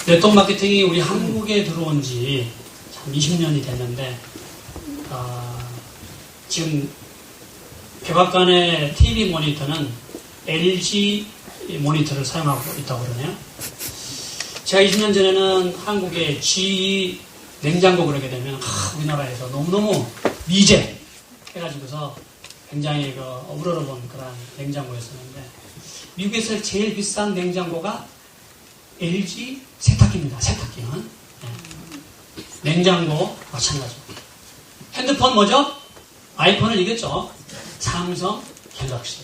네트워크 마케팅이 우리 한국에 들어온 지 참 20년이 됐는데, 지금 백악관의 TV 모니터는 LG 모니터를 사용하고 있다고 그러네요. 제가 20년 전에는 한국의 GE 냉장고 그러게 되면 우리나라에서 너무너무 미제 해가지고서 굉장히 우러러본 그런 냉장고였었는데, 미국에서 제일 비싼 냉장고가 LG 세탁기입니다. 세탁기는. 냉장고 마찬가지고. 핸드폰 뭐죠? 아이폰을 이겼죠. 삼성 갤럭시.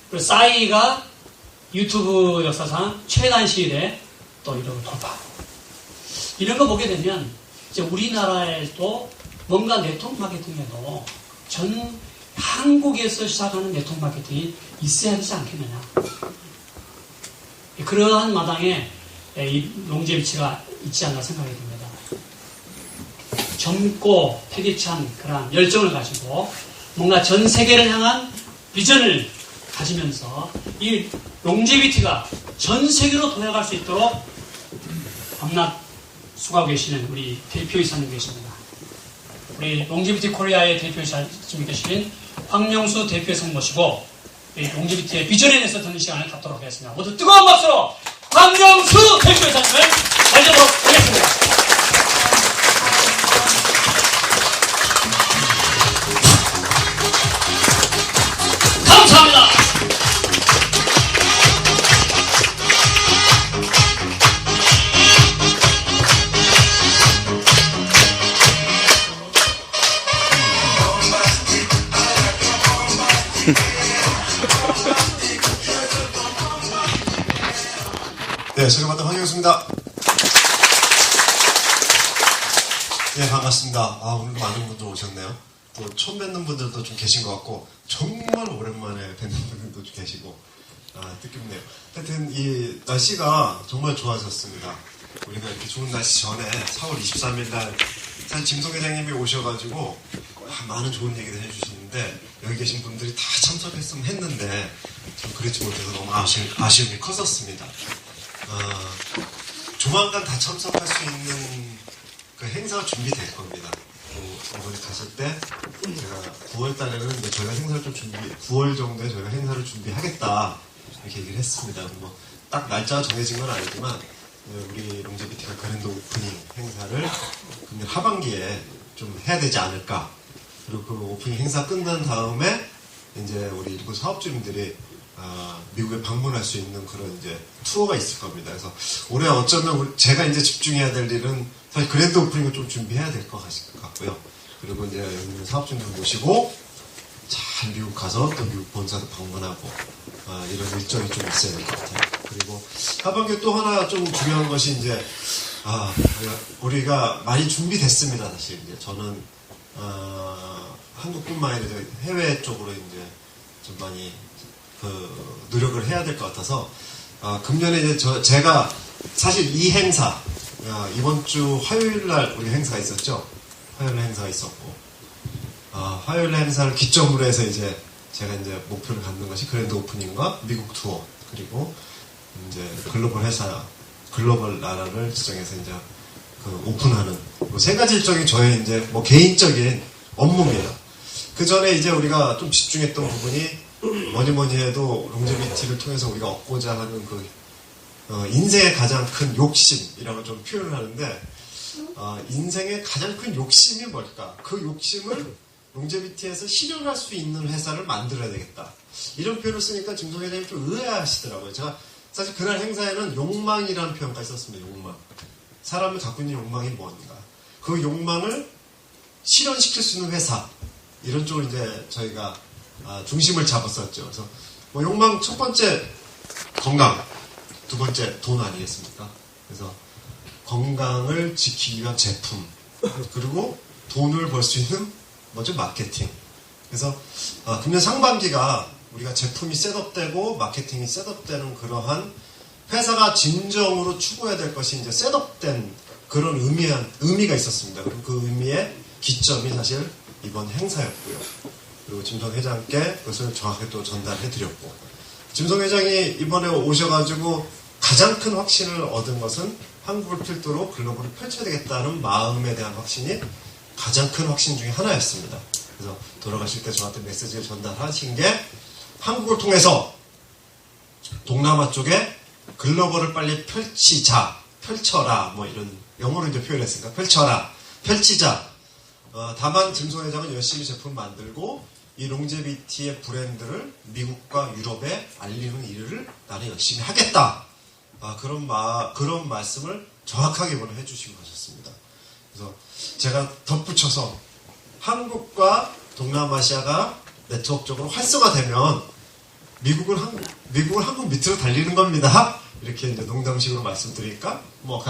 그리고 싸이가 유튜브 역사상 최단 시일에 또 이런 돌파. 이런 거 보게 되면 이제 우리나라에도 뭔가 네트워크 마케팅에도 한국에서 시작하는 네트워크 마케팅이 있어야 되지 않겠느냐. 그러한 마당에 이 롱제비치가 있지 않나 생각이 듭니다. 젊고 패기찬 그런 열정을 가지고 뭔가 전 세계를 향한 비전을 가지면서 이 롱제비티가 전 세계로 도약할 수 있도록 밤낮 수고하고 계시는 우리 대표이사님 계십니다. 우리 롱제비티 코리아의 대표이사님 계신 황명수 대표이사님 모시고 롱제비티의 비전에 대해서 듣는 시간을 갖도록 하겠습니다. 모두 뜨거운 박수로 황명수 대표이사님을 맞이하도록 하겠습니다. 감사합니다. 네, 제가 맡은 황영수입니다. 네, 반갑습니다. 오늘도 많은 분들 오셨네요. 또 처음 뵙는 분들도 좀 계신 것 같고, 정말 오랜만에 뵙는 분들도 좀 계시고, 뜻깊네요. 하여튼 이 날씨가 정말 좋아졌습니다. 우리가 이렇게 좋은 날씨 전에 4월 23일 날 사실 짐송 회장님이 오셔가지고 많은 좋은 얘기를 해주시는데, 여기 계신 분들이 다 참석했으면 했는데 좀 그렇지 못해서 너무 아쉬움이 컸었습니다. 조만간 다 참석할 수 있는 그 행사가 준비될 겁니다. 이번에 갔을 때 제가 9월 달에는 이제 저희가 행사를 좀 9월 정도에 저희가 행사를 준비하겠다 이렇게 얘기를 했습니다. 뭐 딱 날짜가 정해진 건 아니지만 우리 롱제비티가 그랜드 오프닝 행사를 금년 하반기에 좀 해야 되지 않을까. 그리고 그 오프닝 행사 끝난 다음에 이제 우리 일부 사업주님들이 미국에 방문할 수 있는 그런 이제 투어가 있을 겁니다. 그래서 올해 어쩌면 제가 이제 집중해야 될 일은 사실 그랜드 오프닝을 좀 준비해야 될 것 같고요. 그리고 이제 여기 있는 사업주님들 모시고 잘 미국 가서 또 미국 본사도 방문하고 이런 일정이 좀 있어야 될 것 같아요. 그리고 하반기에 또 하나 좀 중요한 것이 이제 우리가 많이 준비됐습니다. 사실 이제 저는 한국뿐만 아니라 해외 쪽으로 이제 좀 많이 노력을 해야 될 것 같아서 금년에 이제 제가 사실 이 행사 이번 주 화요일 날 우리 행사가 있었죠. 화요일 행사가 있었고 화요일 행사를 기점으로 해서 이제 제가 이제 목표를 갖는 것이 그랜드 오프닝과 미국 투어 그리고 이제 글로벌 나라를 지정해서 이제 오픈하는 세 가지 일정이 저의 이제 뭐 개인적인 업무입니다. 그 전에 이제 우리가 좀 집중했던 부분이 뭐니 해도 롱제비티를 통해서 우리가 얻고자 하는 인생의 가장 큰 욕심이라고 좀 표현을 하는데, 인생의 가장 큰 욕심이 뭘까? 그 욕심을 롱제비티에서 실현할 수 있는 회사를 만들어야 되겠다. 이런 표현을 쓰니까 짐송 회장님 좀 의아하시더라고요. 제가 사실 그날 행사에는 욕망이라는 표현까지 썼습니다. 욕망. 사람이 갖고 있는 욕망이 뭔가. 그 욕망을 실현시킬 수 있는 회사. 이런 쪽으로 이제 저희가 중심을 잡았었죠. 그래서 뭐 욕망 첫 번째 건강, 두 번째 돈 아니겠습니까? 그래서 건강을 지키기 위한 제품, 그리고 돈을 벌 수 있는 뭐죠? 마케팅. 그래서 금년 상반기가 우리가 제품이 셋업되고 마케팅이 셋업되는 그러한 회사가 진정으로 추구해야 될 것이 이제 셋업된 그런 의미가 있었습니다. 그리고 그 의미의 기점이 사실 이번 행사였고요. 그리고 짐성 회장께 그것을 정확하게 또 전달해드렸고, 짐성 회장이 이번에 오셔가지고 가장 큰 확신을 얻은 것은 한국을 필두로 글로벌을 펼쳐야 되겠다는 마음에 대한 확신이 가장 큰 확신 중에 하나였습니다. 그래서 돌아가실 때 저한테 메시지를 전달하신 게 한국을 통해서 동남아 쪽에 글로벌을 빨리 펼쳐라 뭐 이런 영어로 이제 표현했으니까 펼치자. 다만 김소 회장은 열심히 제품 만들고 이 롱제비티의 브랜드를 미국과 유럽에 알리는 일을 나는 열심히 하겠다. 그런 말씀을 정확하게 오늘 해주시고 가셨습니다. 그래서 제가 덧붙여서 한국과 동남아시아가 네트워크적으로 활성화되면 미국은 한국 밑으로 달리는 겁니다. 이렇게 이제 농담식으로 말씀드리니까 뭐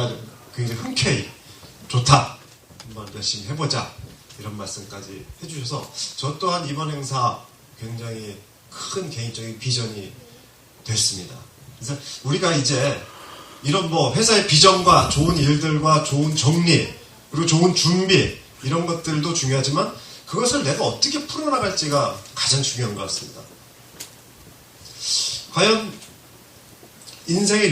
굉장히 흔쾌히 좋다. 한번 열심히 해보자. 이런 말씀까지 해주셔서 저 또한 이번 행사 굉장히 큰 개인적인 비전이 됐습니다. 그래서 우리가 이제 이런 뭐 회사의 비전과 좋은 일들과 좋은 정리 그리고 좋은 준비 이런 것들도 중요하지만 그것을 내가 어떻게 풀어나갈지가 가장 중요한 것 같습니다. 과연 인생의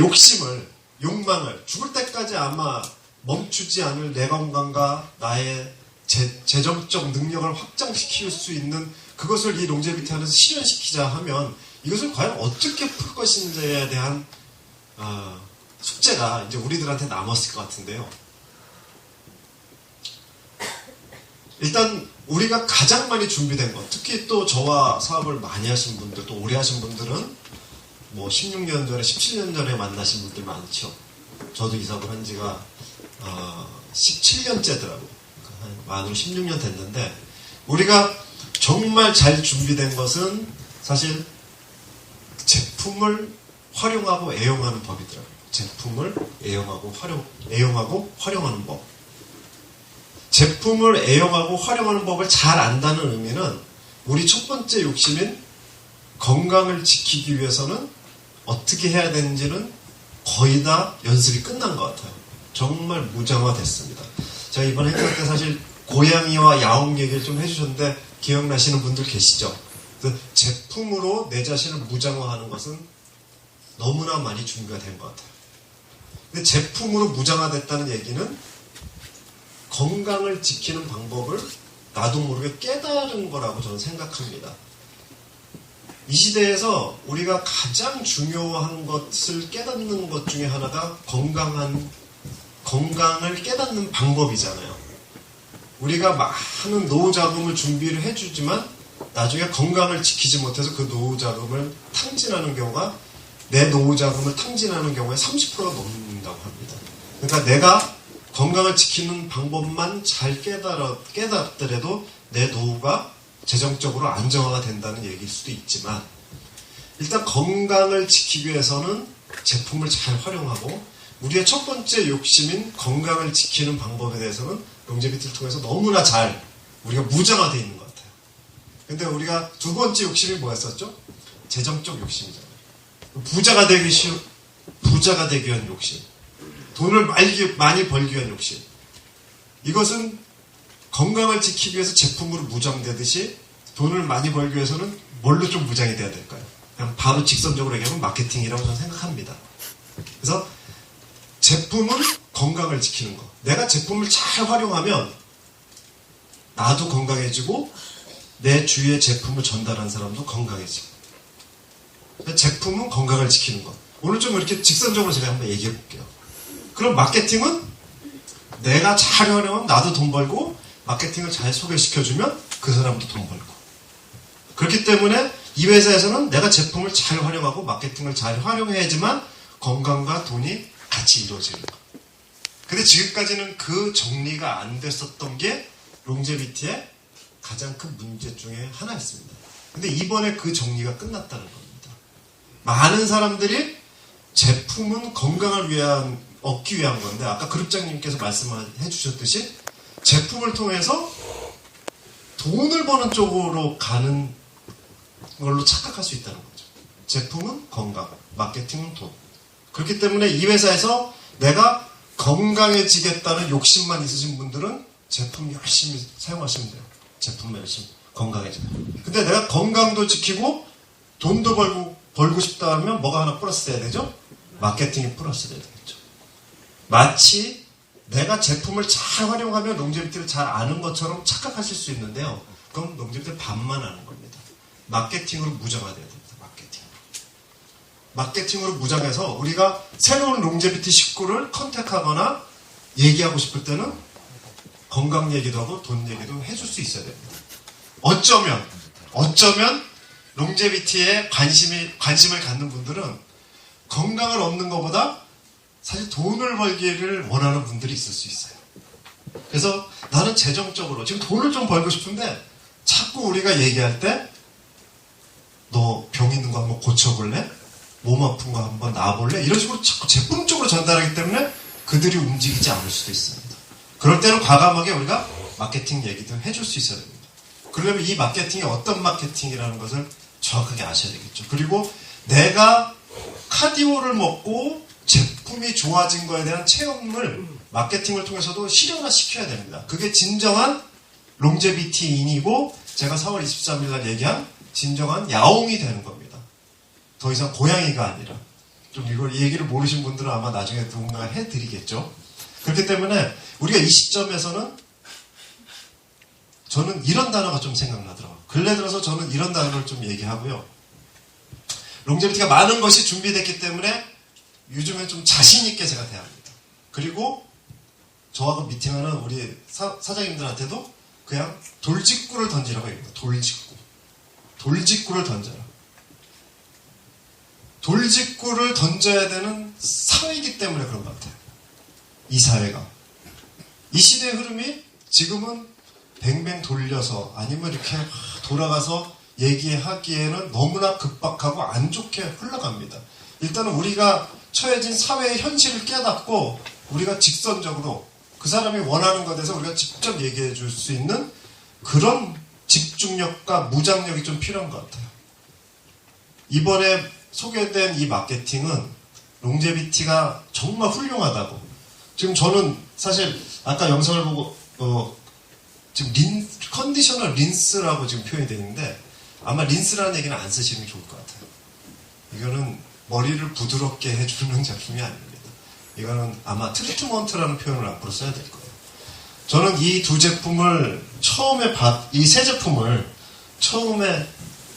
욕망을 죽을 때까지 아마 멈추지 않을 내 건강과 나의 재정적 능력을 확장시킬 수 있는 그것을 이 롱제비티 안에서 실현시키자 하면 이것을 과연 어떻게 풀 것인지에 대한 숙제가 이제 우리들한테 남았을 것 같은데요. 일단 우리가 가장 많이 준비된 것, 특히 또 저와 사업을 많이 하신 분들, 또 오래 하신 분들은 뭐 16년 전에, 17년 전에 만나신 분들 많죠. 저도 이 사업을 한 지가 17년째더라고요. 만으로 16년 됐는데 우리가 정말 잘 준비된 것은 사실 제품을 활용하고 애용하는 법이더라고요. 제품을 애용하고 활용하는 법. 제품을 애용하고 활용하는 법을 잘 안다는 의미는 우리 첫 번째 욕심인 건강을 지키기 위해서는 어떻게 해야 되는지는 거의 다 연습이 끝난 것 같아요. 정말 무장화됐습니다. 제가 이번 행사 때 사실 고양이와 야옹 얘기를 좀 해주셨는데 기억나시는 분들 계시죠? 제품으로 내 자신을 무장화하는 것은 너무나 많이 준비가 된 것 같아요. 근데 제품으로 무장화됐다는 얘기는 건강을 지키는 방법을 나도 모르게 깨달은 거라고 저는 생각합니다. 이 시대에서 우리가 가장 중요한 것을 깨닫는 것 중에 하나가 건강을 깨닫는 방법이잖아요. 우리가 많은 노후 자금을 준비를 해주지만 나중에 건강을 지키지 못해서 그 노후 자금을 탕진하는 경우가 내 노후 자금을 탕진하는 경우에 30%가 넘는다고 합니다. 그러니까 내가 건강을 지키는 방법만 잘 깨닫더라도 내 노후가 재정적으로 안정화가 된다는 얘기일 수도 있지만 일단 건강을 지키기 위해서는 제품을 잘 활용하고 우리의 첫 번째 욕심인 건강을 지키는 방법에 대해서는 롱제비티를 통해서 너무나 잘 우리가 무장화되어 있는 것 같아요. 근데 우리가 두 번째 욕심이 뭐였었죠? 재정적 욕심이잖아요. 부자가 되기 위한 욕심. 돈을 많이 벌기 위한 욕심. 이것은 건강을 지키기 위해서 제품으로 무장되듯이 돈을 많이 벌기 위해서는 뭘로 좀 무장이 돼야 될까요? 그냥 바로 직선적으로 얘기하면 마케팅이라고 저는 생각합니다. 그래서 제품은 건강을 지키는 것. 내가 제품을 잘 활용하면 나도 건강해지고 내 주위에 제품을 전달한 사람도 건강해지고. 제품은 건강을 지키는 것. 오늘 좀 이렇게 직선적으로 제가 한번 얘기해 볼게요. 그럼 마케팅은 내가 잘 활용하면 나도 돈 벌고 마케팅을 잘 소개시켜주면 그 사람도 돈 벌고. 그렇기 때문에 이 회사에서는 내가 제품을 잘 활용하고 마케팅을 잘 활용해야지만 건강과 돈이 같이 이루어지는 것. 근데 지금까지는 그 정리가 안 됐었던 게 롱제비티의 가장 큰 문제 중에 하나였습니다. 근데 이번에 그 정리가 끝났다는 겁니다. 많은 사람들이 제품은 건강을 얻기 위한 건데 아까 그룹장님께서 말씀해 주셨듯이 제품을 통해서 돈을 버는 쪽으로 가는 걸로 착각할 수 있다는 거죠. 제품은 건강, 마케팅은 돈. 그렇기 때문에 이 회사에서 내가 건강해지겠다는 욕심만 있으신 분들은 제품 열심히 사용하시면 돼요. 제품 열심히 건강해지면. 근데 내가 건강도 지키고 돈도 벌고 싶다 하면 뭐가 하나 플러스 돼야 되죠? 마케팅이 플러스 돼야 되겠죠. 마치 내가 제품을 잘 활용하면 롱제비티를 잘 아는 것처럼 착각하실 수 있는데요. 그럼 롱제비티를 반만 아는 겁니다. 마케팅으로 무장화돼야 됩니다. 마케팅으로 무장해서 우리가 새로운 롱제비티 식구를 컨택하거나 얘기하고 싶을 때는 건강 얘기도 하고 돈 얘기도 해줄 수 있어야 됩니다. 어쩌면 롱제비티에 관심을 갖는 분들은 건강을 얻는 것보다 사실 돈을 벌기를 원하는 분들이 있을 수 있어요. 그래서 나는 재정적으로 지금 돈을 좀 벌고 싶은데 자꾸 우리가 얘기할 때 너 병 있는 거 한번 고쳐볼래? 몸 아픈 거 한번 나아볼래? 이런 식으로 자꾸 제품 쪽으로 전달하기 때문에 그들이 움직이지 않을 수도 있습니다. 그럴 때는 과감하게 우리가 마케팅 얘기도 해줄 수 있어야 됩니다. 그러려면 이 마케팅이 어떤 마케팅이라는 것을 정확하게 아셔야 되겠죠. 그리고 내가 카디오를 먹고 제품이 좋아진 거에 대한 체험을 마케팅을 통해서도 실현화시켜야 됩니다. 그게 진정한 롱제비티인이고 제가 4월 23일 날 얘기한 진정한 야옹이 되는 겁니다. 더 이상 고양이가 아니라. 좀 이걸 이 얘기를 모르신 분들은 아마 나중에 누군가 해드리겠죠. 그렇기 때문에 우리가 이 시점에서는 저는 이런 단어가 좀 생각나더라고요. 근래 들어서 저는 이런 단어를 좀 얘기하고요. 롱제비티가 많은 것이 준비됐기 때문에 요즘에 좀 자신있게 제가 대합니다. 그리고 저하고 미팅하는 우리 사장님들한테도 그냥 돌직구를 던지라고 합니다. 돌직구를 던져라. 돌직구를 던져야 되는 사회이기 때문에 그런 것 같아요. 이 사회가. 이 시대의 흐름이 지금은 뱅뱅 돌려서 아니면 이렇게 돌아가서 얘기하기에는 너무나 급박하고 안 좋게 흘러갑니다. 일단은 우리가 처해진 사회의 현실을 깨닫고 우리가 직선적으로 그 사람이 원하는 것에 대해서 우리가 직접 얘기해 줄 수 있는 그런 집중력과 무장력이 좀 필요한 것 같아요. 이번에 소개된 이 마케팅은 롱제비티가 정말 훌륭하다고. 지금 저는 사실 아까 영상을 보고 지금 컨디셔너 린스라고 지금 표현이 되어 있는데 아마 린스라는 얘기는 안 쓰시는 게 좋을 것 같아요. 이거는 머리를 부드럽게 해주는 제품이 아닙니다. 이거는 아마 트리트먼트라는 표현을 앞으로 써야 될 거예요. 저는 이 두 제품을 이 세 제품을 처음에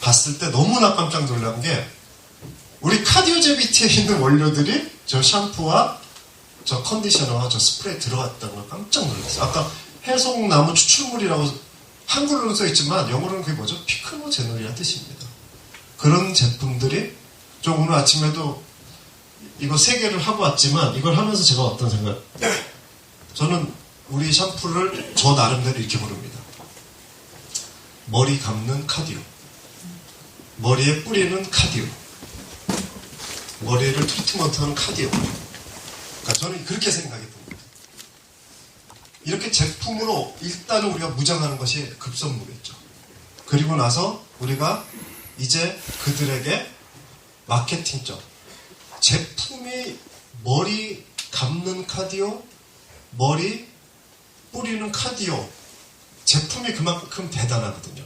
봤을 때 너무나 깜짝 놀란 게 우리 카디오제비티에 있는 원료들이 저 샴푸와 저 컨디셔너와 저 스프레이 들어갔다는 걸 깜짝 놀랐어요. 아까 해송나무 추출물이라고 한글로는 써있지만 영어로는 그게 뭐죠? 피크노제놀이라는 뜻입니다. 그런 제품들이 저 오늘 아침에도 이거 3개를 하고 왔지만 이걸 하면서 제가 어떤 생각 저는 우리 샴푸를 저 나름대로 이렇게 부릅니다. 머리 감는 카디오, 머리에 뿌리는 카디오, 머리를 트리트먼트하는 카디오. 그러니까 저는 그렇게 생각이 듭니다. 이렇게 제품으로 일단은 우리가 무장하는 것이 급선무겠죠. 그리고 나서 우리가 이제 그들에게 마케팅적 제품이 머리 감는 카디오, 머리 뿌리는 카디오, 제품이 그만큼 대단하거든요.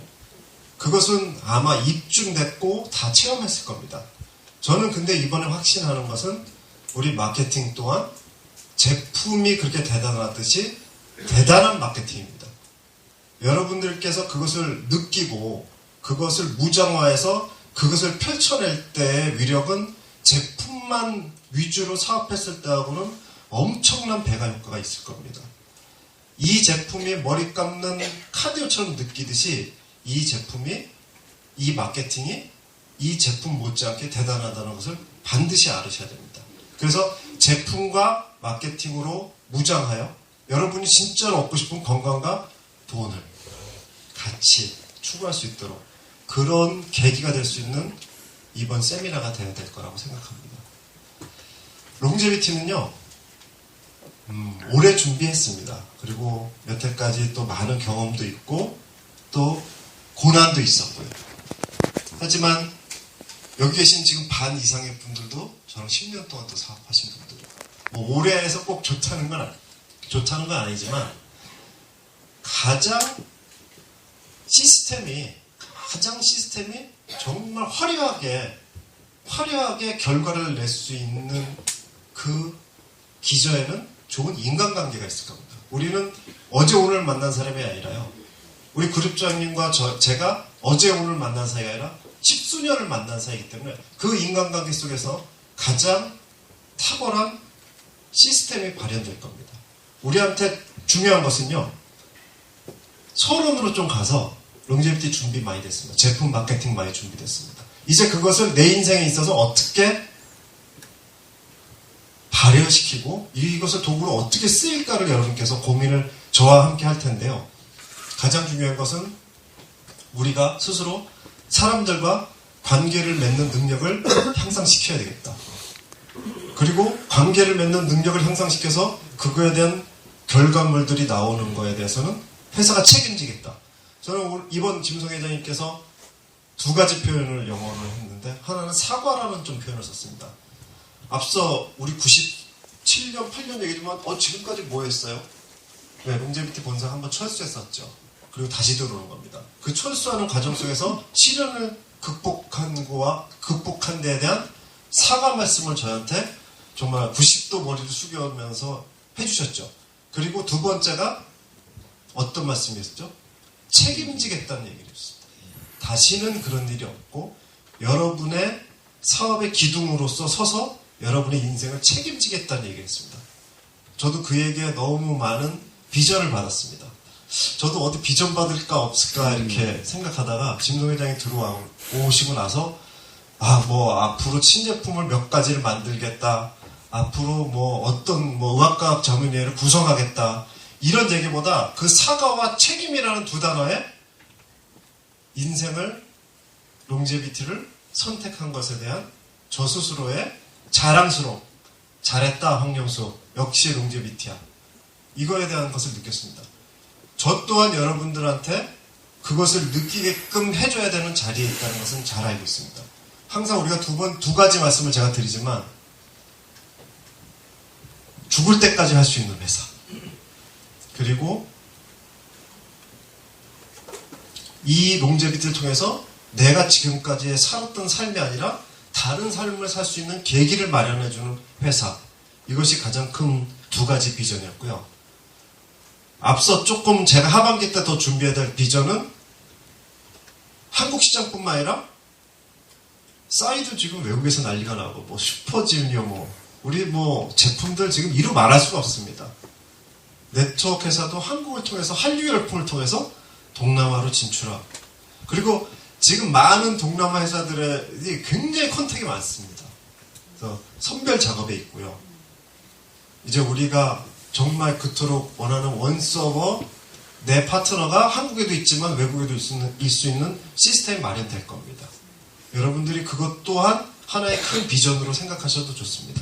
그것은 아마 입증됐고 다 체험했을 겁니다. 저는 근데 이번에 확신하는 것은 우리 마케팅 또한 제품이 그렇게 대단하듯이 대단한 마케팅입니다. 여러분들께서 그것을 느끼고 그것을 무장화해서 그것을 펼쳐낼 때의 위력은 제품만 위주로 사업했을 때하고는 엄청난 배가 효과가 있을 겁니다. 이 제품이 머리 감는 카디오처럼 느끼듯이 이 제품이, 이 마케팅이 이 제품 못지않게 대단하다는 것을 반드시 알으셔야 됩니다. 그래서 제품과 마케팅으로 무장하여 여러분이 진짜로 얻고 싶은 건강과 돈을 같이 추구할 수 있도록 그런 계기가 될 수 있는 이번 세미나가 되어야 될 거라고 생각합니다. 롱제비티는요, 오래 준비했습니다. 그리고 여태까지 또 많은 경험도 있고 또 고난도 있었고요. 하지만 여기 계신 지금 반 이상의 분들도 저랑 10년 동안 또 사업하신 분들, 뭐 오래 해서 꼭 좋다는 건 아니지만 가장 시스템이 정말 화려하게 화려하게 결과를 낼 수 있는 그 기저에는 좋은 인간관계가 있을 겁니다. 우리는 어제 오늘 만난 사람이 아니라요. 우리 그룹장님과 제가 어제 오늘 만난 사이가 아니라 십수년을 만난 사이이기 때문에 그 인간관계 속에서 가장 탁월한 시스템이 발현될 겁니다. 우리한테 중요한 것은요. 서론으로 좀 가서 롱제비티 준비 많이 됐습니다. 제품 마케팅 많이 준비됐습니다. 이제 그것을 내 인생에 있어서 어떻게 발효시키고 이것을 도구로 어떻게 쓰일까를 여러분께서 고민을 저와 함께 할 텐데요. 가장 중요한 것은 우리가 스스로 사람들과 관계를 맺는 능력을 향상시켜야 되겠다. 그리고 관계를 맺는 능력을 향상시켜서 그거에 대한 결과물들이 나오는 거에 대해서는 회사가 책임지겠다. 저는 이번 김성 회장님께서 두 가지 표현을 영어로 했는데 하나는 사과라는 좀 표현을 썼습니다. 앞서 우리 97년, 8년 얘기지만 지금까지 뭐 했어요? 네, 롱제비티 본사 한번 철수했었죠. 그리고 다시 들어오는 겁니다. 그 철수하는 과정 속에서 시련을 극복한 데에 대한 사과 말씀을 저한테 정말 90도 머리를 숙여면서 해주셨죠. 그리고 두 번째가 어떤 말씀이었죠? 책임지겠다는 얘기를 했습니다. 다시는 그런 일이 없고 여러분의 사업의 기둥으로서 서서 여러분의 인생을 책임지겠다는 얘기를 했습니다. 저도 그 얘기에 너무 많은 비전을 받았습니다. 저도 어디 비전 받을까 없을까 이렇게 생각하다가 김성 회장이 들어오시고 나서 앞으로 신제품을 몇 가지를 만들겠다. 앞으로 어떤 의학과학 전문의를 구성하겠다. 이런 얘기보다 그 사과와 책임이라는 두 단어에 인생을 롱제비티를 선택한 것에 대한 저 스스로의 자랑스러움. 잘했다 황영수. 역시 롱제비티야. 이거에 대한 것을 느꼈습니다. 저 또한 여러분들한테 그것을 느끼게끔 해줘야 되는 자리에 있다는 것은 잘 알고 있습니다. 항상 우리가 두 가지 말씀을 제가 드리지만 죽을 때까지 할 수 있는 회사. 그리고 이 롱제비티를 통해서 내가 지금까지 살았던 삶이 아니라 다른 삶을 살 수 있는 계기를 마련해주는 회사. 이것이 가장 큰 두 가지 비전이었고요. 앞서 조금 제가 하반기 때 더 준비해야 될 비전은 한국 시장뿐만 아니라 싸이도 지금 외국에서 난리가 나고 슈퍼주니어 우리 제품들 지금 이루 말할 수가 없습니다. 네트워크 회사도 한국을 통해서 한류 열풍을 통해서 동남아로 진출하고 그리고 지금 많은 동남아 회사들이 굉장히 컨택이 많습니다. 그래서 선별 작업에 있고요. 이제 우리가 정말 그토록 원하는 원서버 내 파트너가 한국에도 있지만 외국에도 있을 수 있는 시스템이 마련될 겁니다. 여러분들이 그것 또한 하나의 큰 비전으로 생각하셔도 좋습니다.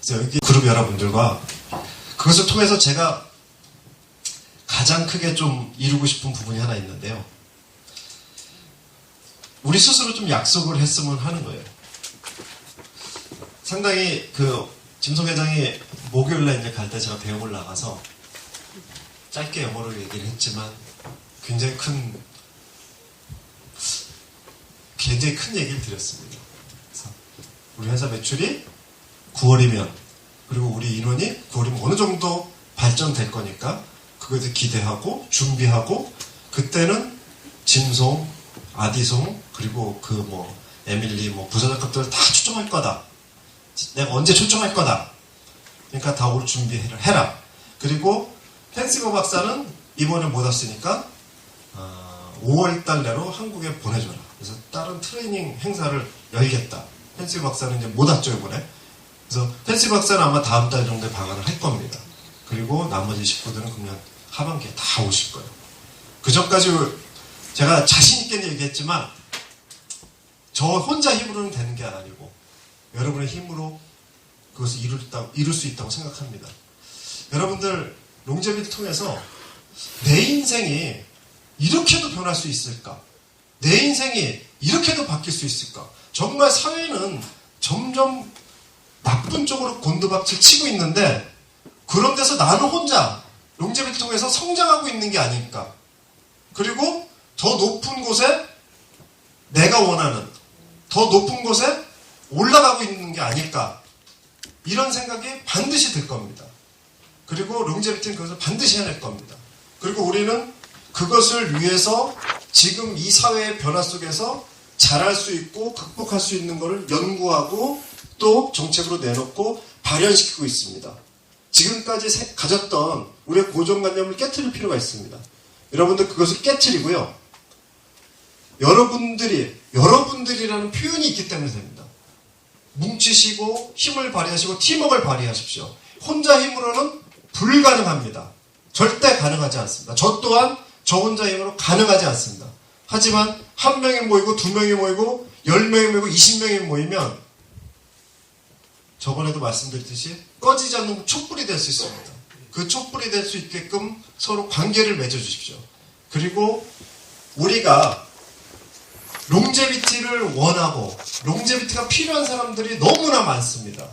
그래서 여기 그룹 여러분들과 그것을 통해서 제가 가장 크게 좀 이루고 싶은 부분이 하나 있는데요. 우리 스스로 좀 약속을 했으면 하는 거예요. 상당히 김성 회장이 목요일날 이제 갈 때 제가 배움을 나가서 짧게 영어로 얘기를 했지만 굉장히 큰 얘기를 드렸습니다. 그래서 우리 회사 매출이 9월이면 그리고 우리 인원이 9월이면 어느 정도 발전될 거니까 그것을 기대하고 준비하고 그때는 짐송, 아디송 그리고 에밀리 부사장급들을 다 초청할 거다. 내가 언제 초청할 거다. 그러니까 다 올 준비해라. 그리고 펜시버 박사는 이번에 못 왔으니까 5월달 내로 한국에 보내줘라. 그래서 다른 트레이닝 행사를 열겠다. 펜시버 박사는 이제 못 왔죠 이번에. 그래서 펜시버 박사는 아마 다음 달 정도에 방한을 할 겁니다. 그리고 나머지 식구들은 그냥 하반기에 다 오실 거예요. 그 전까지 제가 자신 있게 얘기했지만 저 혼자 힘으로는 되는 게 아니고 여러분의 힘으로 그것을 이룰 수 있다고 생각합니다. 여러분들 롱제비를 통해서 내 인생이 이렇게도 변할 수 있을까? 내 인생이 이렇게도 바뀔 수 있을까? 정말 사회는 점점 나쁜 쪽으로 곤두박질 치고 있는데 그런 데서 나는 혼자 롱제비를 통해서 성장하고 있는 게 아닐까? 그리고 더 높은 곳에 내가 원하는 더 높은 곳에 올라가고 있는 게 아닐까. 이런 생각이 반드시 들 겁니다. 그리고 롱제비티는 그것을 반드시 해낼 겁니다. 그리고 우리는 그것을 위해서 지금 이 사회의 변화 속에서 잘할 수 있고 극복할 수 있는 것을 연구하고 또 정책으로 내놓고 발현시키고 있습니다. 지금까지 가졌던 우리의 고정관념을 깨트릴 필요가 있습니다. 여러분들 그것을 깨트리고요. 여러분들이라는 표현이 있기 때문에 됩니다. 뭉치시고 힘을 발휘하시고 팀워크를 발휘하십시오. 혼자 힘으로는 불가능합니다. 절대 가능하지 않습니다. 저 또한 저 혼자 힘으로 가능하지 않습니다. 하지만 한 명이 모이고 두 명이 모이고 10명이 모이고 20명이 모이면 저번에도 말씀드렸듯이 꺼지지 않는 촛불이 될 수 있습니다. 그 촛불이 될 수 있게끔 서로 관계를 맺어주십시오. 그리고 우리가 롱제비티를 원하고 롱제비티가 필요한 사람들이 너무나 많습니다.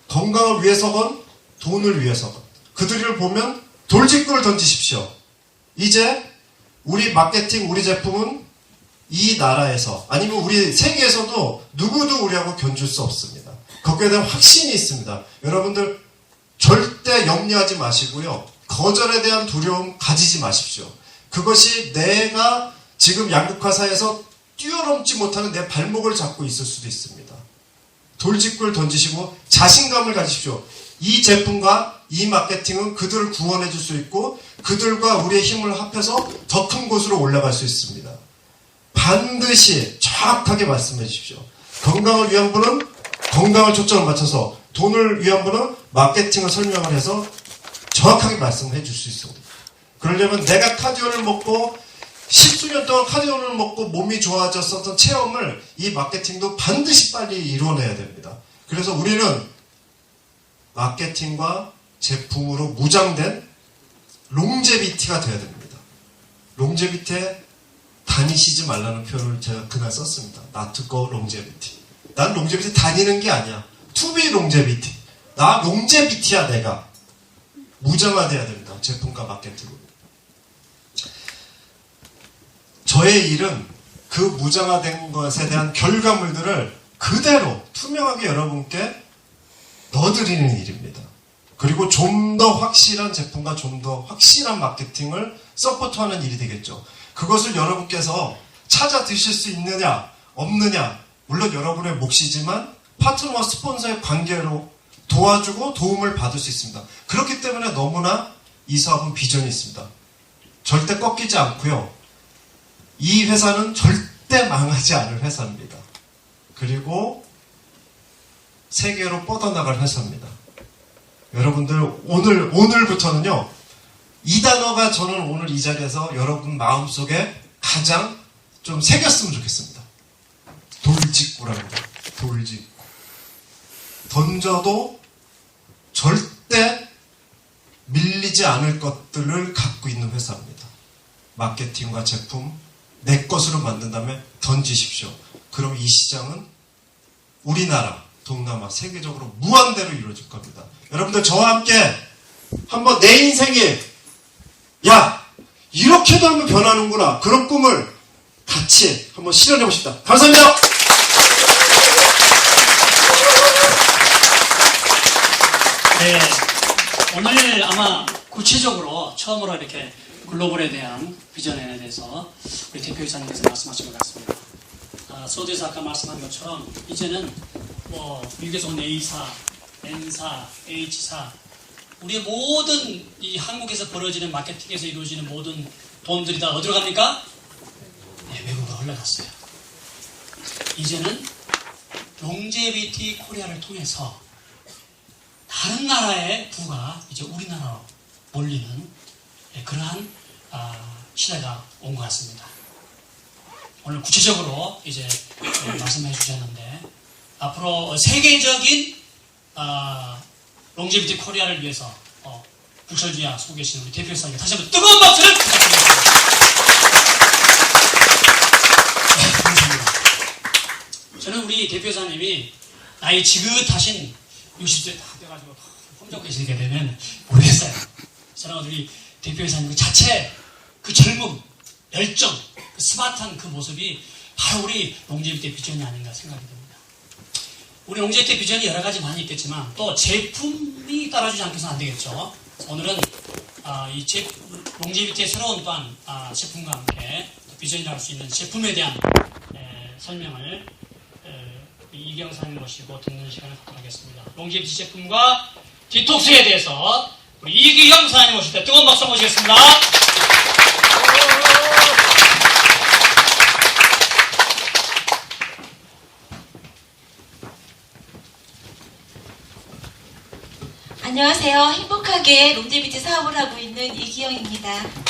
건강을 위해서건 돈을 위해서건 그들을 보면 돌직구를 던지십시오. 이제 우리 마케팅, 우리 제품은 이 나라에서 아니면 우리 세계에서도 누구도 우리하고 견줄 수 없습니다. 거기에 대한 확신이 있습니다. 여러분들 절대 염려하지 마시고요. 거절에 대한 두려움 가지지 마십시오. 그것이 내가 지금 양극화사에서 뛰어넘지 못하는 내 발목을 잡고 있을 수도 있습니다. 돌직구를 던지시고 자신감을 가지십시오. 이 제품과 이 마케팅은 그들을 구원해 줄 수 있고 그들과 우리의 힘을 합해서 더 큰 곳으로 올라갈 수 있습니다. 반드시 정확하게 말씀해 주십시오. 건강을 위한 분은 건강을 초점을 맞춰서 돈을 위한 분은 마케팅을 설명을 해서 정확하게 말씀해 줄 수 있습니다. 그러려면 내가 카디온을 먹고 10수년 동안 카디온을 먹고 몸이 좋아졌었던 체험을 이 마케팅도 반드시 빨리 이루어내야 됩니다. 그래서 우리는 마케팅과 제품으로 무장된 롱제비티가 되어야 됩니다. 롱제비티에 다니시지 말라는 표현을 제가 그날 썼습니다. Not to go 롱제비티. 난 롱제비티 다니는 게 아니야. To be 롱제비티. 나 롱제비티야 내가. 무장화돼야 됩니다. 제품과 마케팅으로. 저의 일은 그 무장화된 것에 대한 결과물들을 그대로 투명하게 여러분께 넣어드리는 일입니다. 그리고 좀 더 확실한 제품과 좀 더 확실한 마케팅을 서포트하는 일이 되겠죠. 그것을 여러분께서 찾아 드실 수 있느냐 없느냐 물론 여러분의 몫이지만 파트너와 스폰서의 관계로 도와주고 도움을 받을 수 있습니다. 그렇기 때문에 너무나 이 사업은 비전이 있습니다. 절대 꺾이지 않고요. 이 회사는 절대 망하지 않을 회사입니다. 그리고 세계로 뻗어나갈 회사입니다. 여러분들 오늘부터는요. 이 단어가 저는 오늘 이 자리에서 여러분 마음속에 가장 좀 새겼으면 좋겠습니다. 돌직구랍니다. 돌직구. 던져도 절대 밀리지 않을 것들을 갖고 있는 회사입니다. 마케팅과 제품 내 것으로 만든 다음에 던지십시오. 그럼 이 시장은 우리나라, 동남아, 세계적으로 무한대로 이루어질 겁니다. 여러분들 저와 함께 한번 내 인생이 야 이렇게도 하면 변하는구나 그런 꿈을 같이 한번 실현해 봅시다. 감사합니다. 네, 오늘 아마 구체적으로 처음으로 이렇게 글로벌에 대한 비전에 대해서 우리 대표이사님께서 말씀하신 것 같습니다. 소드에서 아까 말씀한 것처럼 이제는 뭐 미국에서 온 A사, N사, H사 우리의 모든 이 한국에서 벌어지는 마케팅에서 이루어지는 모든 돈들이 다 어디로 갑니까? 네, 외국으로 흘러갔어요. 이제는 롱제비티 코리아를 통해서 다른 나라의 부가 이제 우리나라로 몰리는 그러한 시대가 온 것 같습니다. 오늘 구체적으로 이제 말씀해 주셨는데 앞으로 세계적인 롱제비티 코리아를 위해서 북철주야 속에 계신 우리 대표이사님 다시 한번 뜨거운 박수를 부탁드립니다. 네, 감사합니다. 저는 우리 대표이사님이 나이 지긋하신 60세 다 돼가지고 험적 계시게 되면 모르겠어요. 저는 우리 대표이사님 그 자체 그 젊음, 열정, 그 스마트한 그 모습이 바로 우리 롱제비티의 비전이 아닌가 생각이 듭니다. 우리 롱제비티의 비전이 여러 가지 많이 있겠지만 또 제품이 따라주지 않고서는 안 되겠죠. 오늘은 이 롱제비티의 새로운 또한 제품과 함께 비전이라고 할 수 있는 제품에 대한 설명을 이경 사장님 모시고 듣는 시간을 갖도록 하겠습니다. 롱제비티 제품과 디톡스에 대해서 우리 이기경 사장님 모실 때 뜨거운 박수 모시겠습니다. 안녕하세요. 행복하게 롱제비티 사업을 하고 있는 이기영입니다.